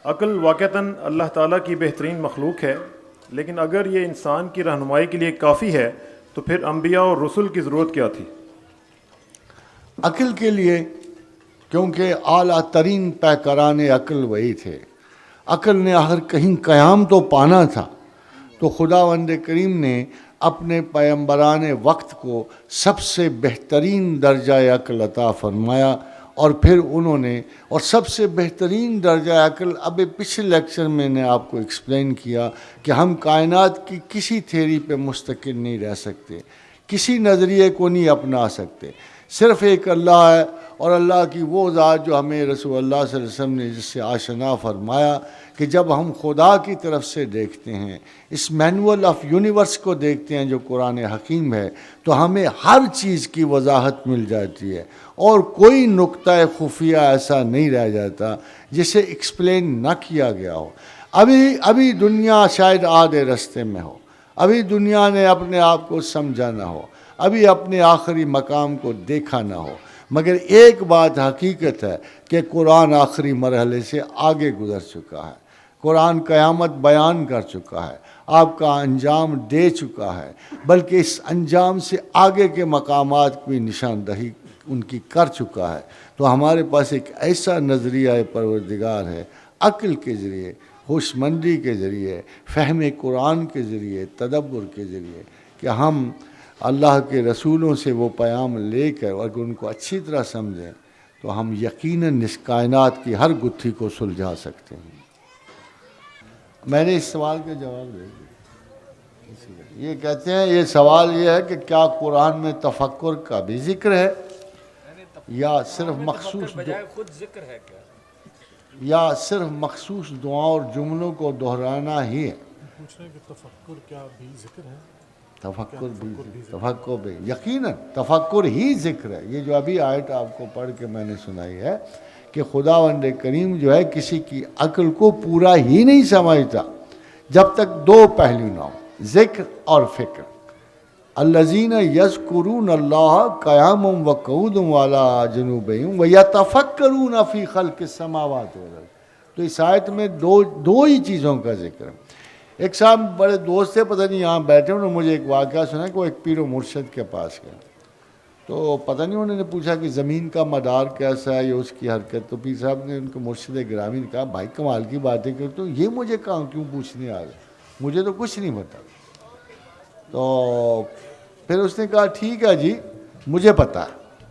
عقل واقعتاً اللہ تعالیٰ کی بہترین مخلوق ہے، لیکن اگر یہ انسان کی رہنمائی کے لیے کافی ہے تو پھر انبیاء اور رسل کی ضرورت کیا تھی؟ عقل کے لیے، کیونکہ اعلیٰ ترین پیکران عقل وہی تھے۔ عقل نے آخر کہیں قیام تو پانا تھا، تو خداوند کریم نے اپنے پیغمبران وقت کو سب سے بہترین درجہ عقل عطا فرمایا، اور پھر انہوں نے، اور سب سے بہترین درجہ عقل، اب پچھلے لیکچر میں نے آپ کو ایکسپلین کیا کہ ہم کائنات کی کسی تھیوری پہ مستقل نہیں رہ سکتے، کسی نظریے کو نہیں اپنا سکتے، صرف ایک اللہ ہے، اور اللہ کی وہ ذات جو ہمیں رسول اللہ صلی اللہ علیہ وسلم نے جس سے آشنا فرمایا کہ جب ہم خدا کی طرف سے دیکھتے ہیں، اس مینول آف یونیورس کو دیکھتے ہیں جو قرآن حکیم ہے، تو ہمیں ہر چیز کی وضاحت مل جاتی ہے، اور کوئی نقطہ خفیہ ایسا نہیں رہ جاتا جسے ایکسپلین نہ کیا گیا ہو۔ ابھی دنیا شاید آدھے رستے میں ہو، ابھی دنیا نے اپنے آپ کو سمجھا نہ ہو، ابھی اپنے آخری مقام کو دیکھا نہ ہو، مگر ایک بات حقیقت ہے کہ قرآن آخری مرحلے سے آگے گزر چکا ہے، قرآن قیامت بیان کر چکا ہے، آپ کا انجام دے چکا ہے، بلکہ اس انجام سے آگے کے مقامات کی نشاندہی ان کی کر چکا ہے۔ تو ہمارے پاس ایک ایسا نظریہ پروردگار ہے، عقل کے ذریعے، ہوشمندی کے ذریعے، فہم قرآن کے ذریعے، تدبر کے ذریعے، کہ ہم اللہ کے رسولوں سے وہ پیام لے کر اگر ان کو اچھی طرح سمجھیں تو ہم یقیناً اس کائنات کی ہر گتھی کو سلجھا سکتے ہیں۔ میں نے اس سوال کا جواب دے دیا۔ یہ کہتے ہیں، یہ سوال یہ ہے کہ کیا قرآن میں تفکر کا بھی ذکر ہے یا صرف مخصوص مخصوص دعاؤں اور جملوں کو دہرانا ہی ہے؟ پوچھ رہے ہیں کہ تفکر کیا بھی ذکر ہے؟ تفکر بھی یقیناً تفکر ہی ذکر ہے۔ یہ جو ابھی آیت آپ کو پڑھ کے میں نے سنائی ہے کہ خداوند کریم جو ہے کسی کی عقل کو پورا ہی نہیں سمجھتا جب تک دو پہلو نہ ہو، ذکر اور فکر۔ الذین یذکرون اللہ قیاما وقعودا وعلی جنوبہم ویتفکرون فی خلق السماوات والارض۔ تو اس آیت میں دو ہی چیزوں کا ذکر ہے۔ ایک صاحب بڑے دوست تھے، پتہ نہیں یہاں بیٹھے، انہوں نے مجھے ایک واقعہ سنا کہ وہ ایک پیر و مرشد کے پاس گئے، تو پتہ نہیں انہوں نے پوچھا کہ زمین کا مدار کیسا ہے یا اس کی حرکت، تو پیر صاحب نے ان کو مرشد گرامی نے کہا، بھائی کمال کی باتیں کرتے ہو، یہ مجھے کیوں پوچھنے آ گئے، مجھے تو کچھ نہیں پتا۔ تو پھر اس نے کہا ٹھیک ہے جی، مجھے پتا ہے،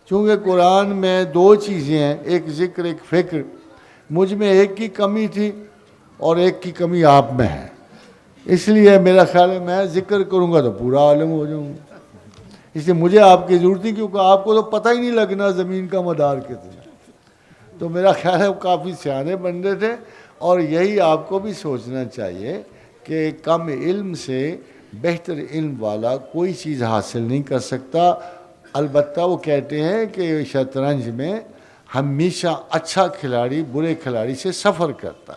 چونکہ قرآن میں دو چیزیں ہیں، ایک ذکر ایک فکر، مجھ میں ایک کی کمی تھی اور ایک کی کمی آپ میں ہے، اس لیے میرا خیال ہے میں ذکر کروں گا تو پورا عالم ہو جاؤں گا، اس لیے مجھے آپ کی ضرورت نہیں، کیونکہ آپ کو تو پتہ ہی نہیں لگنا زمین کا مدار کتنا۔ تو میرا خیال ہے وہ کافی سیانے بندے تھے، اور یہی آپ کو بھی سوچنا چاہیے کہ کم علم سے بہتر علم والا کوئی چیز حاصل نہیں کر سکتا۔ البتہ وہ کہتے ہیں کہ شطرنج میں ہمیشہ اچھا کھلاڑی برے کھلاڑی سے سفر کرتا،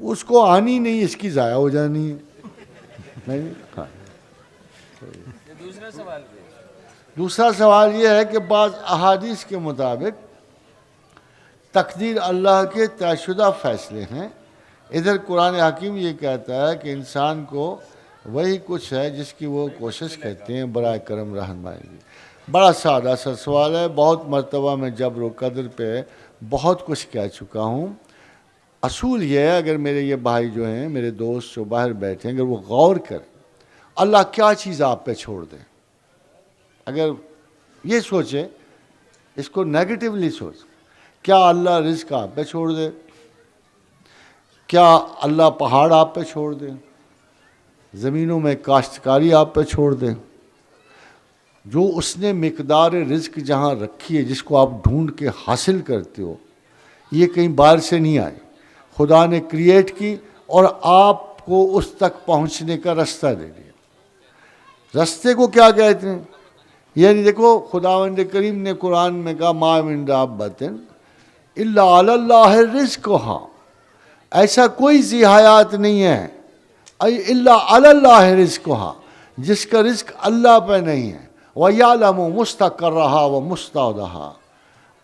اس کو آنی نہیں، اس کی ضائع ہو جانی ہے۔ دوسرا سوال یہ ہے کہ بعض احادیث کے مطابق تقدیر اللہ کے طے شدہ فیصلے ہیں، ادھر قرآن حکیم یہ کہتا ہے کہ انسان کو وہی کچھ ہے جس کی وہ کوشش کرتے ہیں، برائے کرم رہنمائی دی۔ بڑا سادہ سا سوال ہے، بہت مرتبہ میں جبر و قدر پہ بہت کچھ کہہ چکا ہوں۔ اصول یہ ہے، اگر میرے یہ بھائی جو ہیں، میرے دوست جو باہر بیٹھے ہیں، اگر وہ غور کریں اللہ کیا چیز آپ پہ چھوڑ دیں، اگر یہ سوچیں، اس کو نیگیٹیولی سوچ، کیا اللہ رزق آپ پہ چھوڑ دے، کیا اللہ پہاڑ آپ پہ چھوڑ دے، زمینوں میں کاشتکاری آپ پہ چھوڑ دیں، جو اس نے مقدار رزق جہاں رکھی ہے جس کو آپ ڈھونڈ کے حاصل کرتے ہو، یہ کہیں باہر سے نہیں آئے، خدا نے کریٹ کی اور آپ کو اس تک پہنچنے کا رستہ دے دیا۔ رستے کو کیا کہتے ہیں؟ یعنی دیکھو خداوند کریم نے قرآن میں کہا ما من دابۃ الا علی اللہ رزقھا، ایسا کوئی ذی حیات نہیں ہے الا علی اللہ رزقھا جس کا رزق اللہ پہ نہیں ہے، وَيَعْلَمُ مُسْتَقَرَّهَا وَمُسْتَوْدَهَا،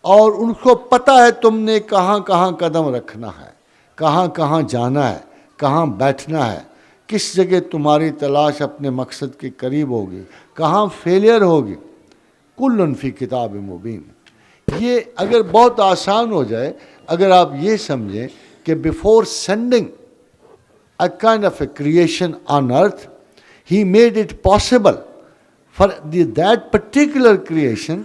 اور ان کو پتہ ہے تم نے کہاں کہاں قدم رکھنا ہے، کہاں کہاں جانا ہے، کہاں بیٹھنا ہے، کس جگہ تمہاری تلاش اپنے مقصد کے قریب ہوگی، کہاں فیلئر ہوگی. کل فی کتاب مبین. یہ اگر بہت آسان ہو جائے، اگر آپ یہ سمجھیں کہ before sending a kind of a creation on earth, he made it possible for that particular creation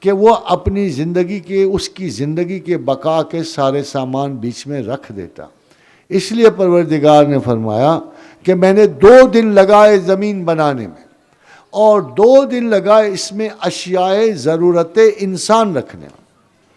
کہ وہ اپنی زندگی کے، اس کی زندگی کے بقا کے سارے سامان بیچ میں رکھ دیتا. اس لیے پروردگار نے فرمایا کہ میں نے 2 دن لگائے زمین بنانے میں اور 2 دن لگائے اس میں اشیائے ضرورت انسان رکھنے میں.